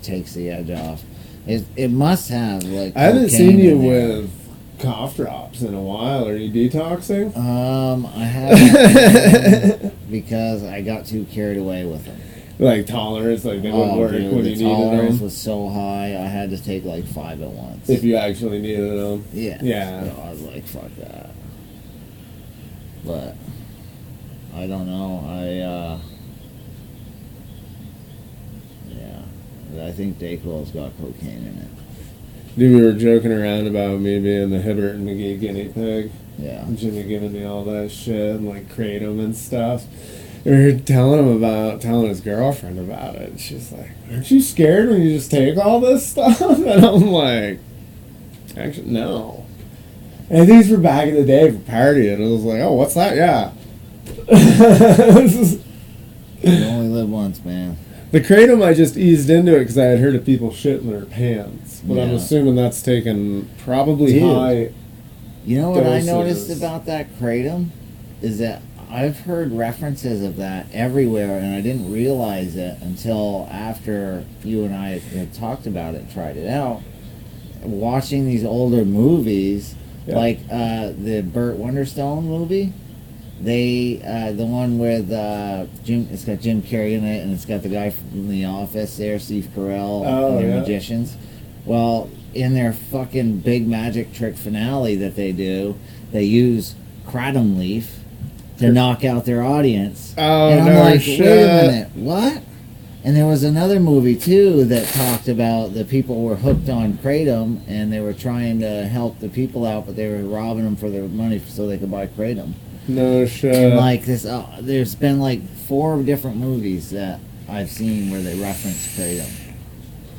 S1: takes the edge off. It must have like.
S2: I haven't
S1: cocaine
S2: seen you
S1: in there.
S2: with cough drops in a while. Are you detoxing?
S1: I haven't because I got too carried away with them.
S2: Like tolerance, like they wouldn't work
S1: Dude,
S2: when
S1: the
S2: you needed
S1: tolerance
S2: them?
S1: was so high, I had to take like 5 at once.
S2: If you actually needed them.
S1: Yeah.
S2: Yeah.
S1: So I was like, fuck that. But I don't know. I think Dayquil's got cocaine in it.
S2: Dude, we were joking around about me being the Hibbert and McGee guinea pig.
S1: Yeah.
S2: And Jimmy giving me all that shit and like kratom and stuff. And we were telling his girlfriend about it. And she's like, aren't you scared when you just take all this stuff? And I'm like, actually, no. And these were back in the day for partying. And I was like, oh, what's that? Yeah.
S1: You only live once, man.
S2: The kratom, I just eased into it because I had heard of people shitting their pants. But I'm
S1: Yeah.
S2: assuming that's taken probably
S1: Dude.
S2: high.
S1: You know what I
S2: Doses.
S1: noticed about that kratom? Is that I've heard references of that everywhere, and I didn't realize it until after you and I had talked about it, tried it out. Watching these older movies,
S2: Yeah.
S1: like the Burt Wonderstone movie, the one with it's got Jim Carrey in it, and it's got the guy from The Office there, Steve Carell,
S2: Oh,
S1: and they're
S2: yeah.
S1: magicians. Well, in their fucking big magic trick finale that they do, they use kratom leaf to knock out their audience.
S2: Oh,
S1: and I'm
S2: no
S1: like,
S2: shit.
S1: wait a minute, what? And there was another movie too that talked about the people were hooked on kratom and they were trying to help the people out, but they were robbing them for their money so they could buy kratom.
S2: No shit.
S1: And like this, there's been like 4 different movies that I've seen where they reference kratom,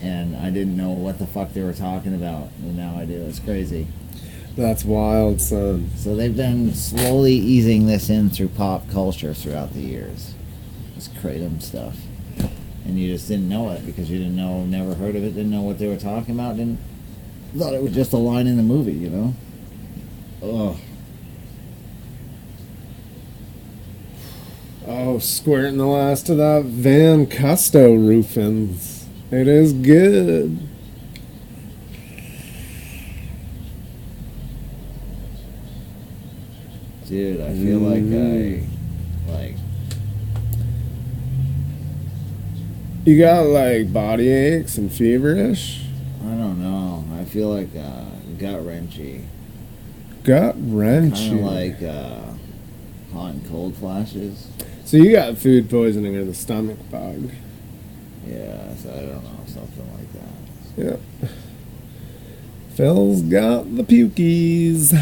S1: and I didn't know what the fuck they were talking about, and now I do. It's crazy.
S2: That's wild, son.
S1: So they've been slowly easing this in through pop culture throughout the years. This kratom stuff. And you just didn't know it because you didn't know, never heard of it, didn't know what they were talking about, thought it was just a line in the movie, you know? Ugh.
S2: Oh, squirting the last of that Van Custo roofings. It is good.
S1: Dude, I feel like
S2: You got like body aches and feverish?
S1: I don't know. I feel like gut wrenchy.
S2: Gut wrenchy.
S1: Kind of like hot and cold flashes.
S2: So you got food poisoning or the stomach bug.
S1: Yeah, so I don't know, something like that.
S2: Yep. Phil's got the pukies.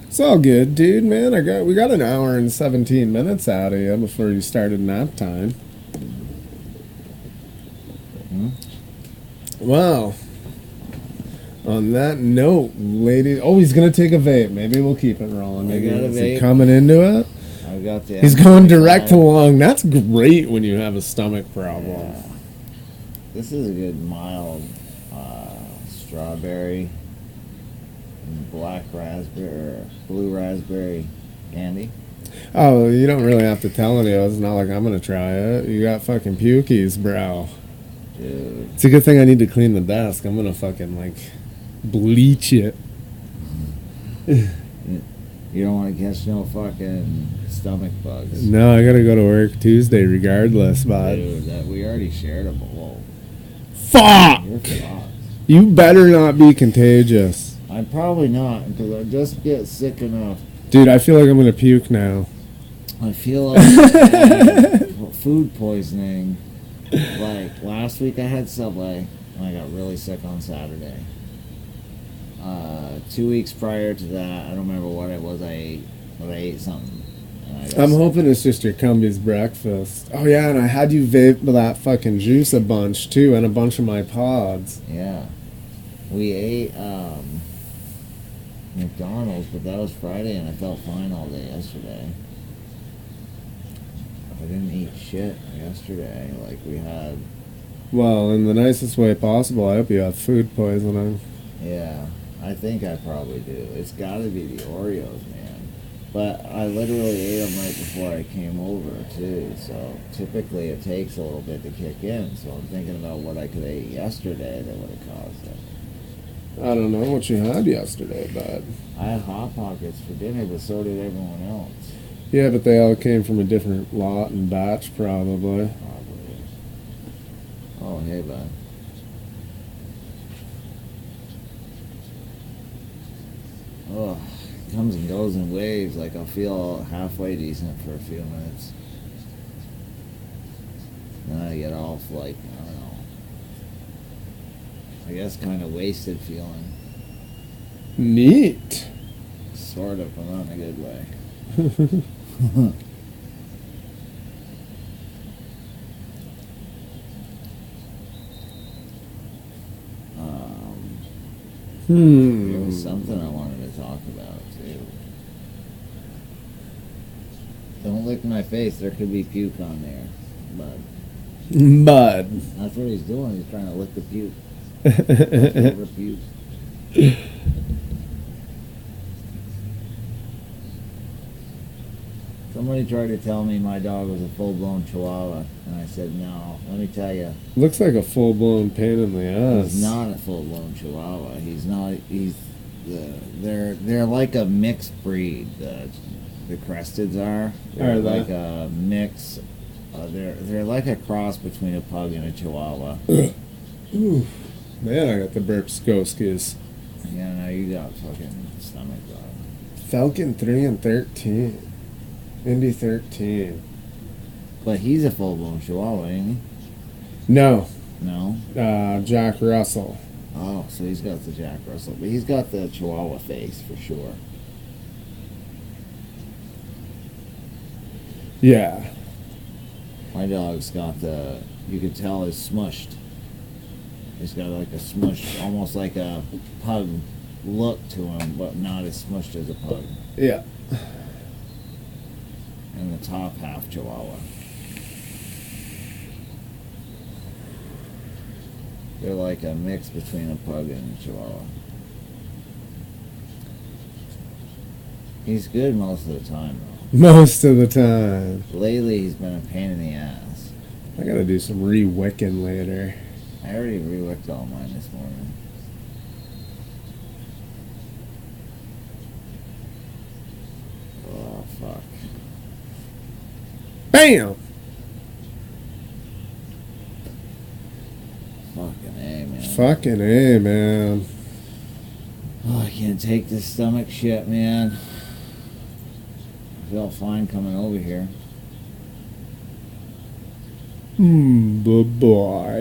S2: It's all good, dude, man. We got an hour and 17 minutes out of you before you started nap time. Wow. On that note, lady. Oh, he's gonna take a vape. Maybe we'll keep it rolling. Maybe
S1: I got a
S2: is he
S1: vape.
S2: coming into it.
S1: I got the.
S2: He's going direct to lung. That's great when you have a stomach problem.
S1: Yeah. This is a good mild strawberry and black raspberry or blue raspberry candy.
S2: Oh, you don't really have to tell anyone. It's not like I'm gonna try it. You got fucking pukies, bro.
S1: Dude.
S2: It's a good thing I need to clean the desk. I'm gonna fucking like bleach it.
S1: You don't want to catch no fucking stomach bugs.
S2: No, I gotta go to work Tuesday regardless, bud.
S1: Dude, we already shared a bowl.
S2: Fuck!
S1: You're fucked.
S2: You better not be contagious.
S1: I'm probably not, because I just get sick enough.
S2: Dude, I feel like I'm gonna puke now.
S1: I feel like food poisoning. Like, last week I had Subway, and I got really sick on Saturday. 2 weeks prior to that, I don't remember what it was I ate, but I ate something. And I got
S2: I'm
S1: sick.
S2: hoping it's just your Cumbies breakfast. Oh yeah, and I had you vape that fucking juice a bunch too, and a bunch of my pods.
S1: Yeah. We ate McDonald's, but that was Friday, and I felt fine all day yesterday. I didn't eat shit yesterday. Like, we had...
S2: Well, in the nicest way possible, I hope you have food poisoning.
S1: Yeah, I think I probably do. It's gotta be the Oreos, man. But I literally ate them right before I came over, too. So, typically it takes a little bit to kick in. So I'm thinking about what I could have ate yesterday that would have caused it.
S2: I don't know what you had yesterday, bud.
S1: I had Hot Pockets for dinner, but so did everyone else.
S2: Yeah, but they all came from a different lot and batch, probably.
S1: Probably. Oh, hey, bud. Oh, it comes and goes in waves. Like, I'll feel halfway decent for a few minutes. Then I get off, like, I don't know. I guess kind of wasted feeling.
S2: Neat.
S1: Sort of, but not in a good way. There was something I wanted to talk about, too. Don't lick my face. There could be puke on there. But
S2: Bud.
S1: that's what he's doing. He's trying to lick the puke. Leftover puke. Somebody tried to tell me my dog was a full-blown Chihuahua, and I said, no, let me tell you,
S2: Looks like a full-blown pain in the ass.
S1: he's not a full-blown Chihuahua. He's not, they're like a mixed breed. The Cresteds are. They're
S2: Are they?
S1: like a mix, they're like a cross between a pug and a Chihuahua.
S2: Ooh. Man, I got the burp skoskies.
S1: Yeah, now you got fucking stomach bug.
S2: Falcon 3 and 13. Indy 13.
S1: But he's a full-blown Chihuahua, ain't
S2: No.
S1: he? No?
S2: Jack Russell.
S1: Oh, so he's got the Jack Russell. But he's got the Chihuahua face, for sure.
S2: Yeah.
S1: My dog's got you can tell he's smushed. He's got like a smushed, almost like a pug look to him, but not as smushed as a pug.
S2: Yeah.
S1: And the top half Chihuahua. They're like a mix between a pug and a Chihuahua. He's good most of the time, though.
S2: Most of the time.
S1: Lately, he's been a pain in the ass.
S2: I gotta do some re-wicking later.
S1: I already re-wicked all mine this morning. Fuck.
S2: Bam!
S1: Fucking A, man.
S2: Fucking A, man.
S1: Oh, I can't take this stomach shit, man. I feel fine coming over here.
S2: Bye-bye.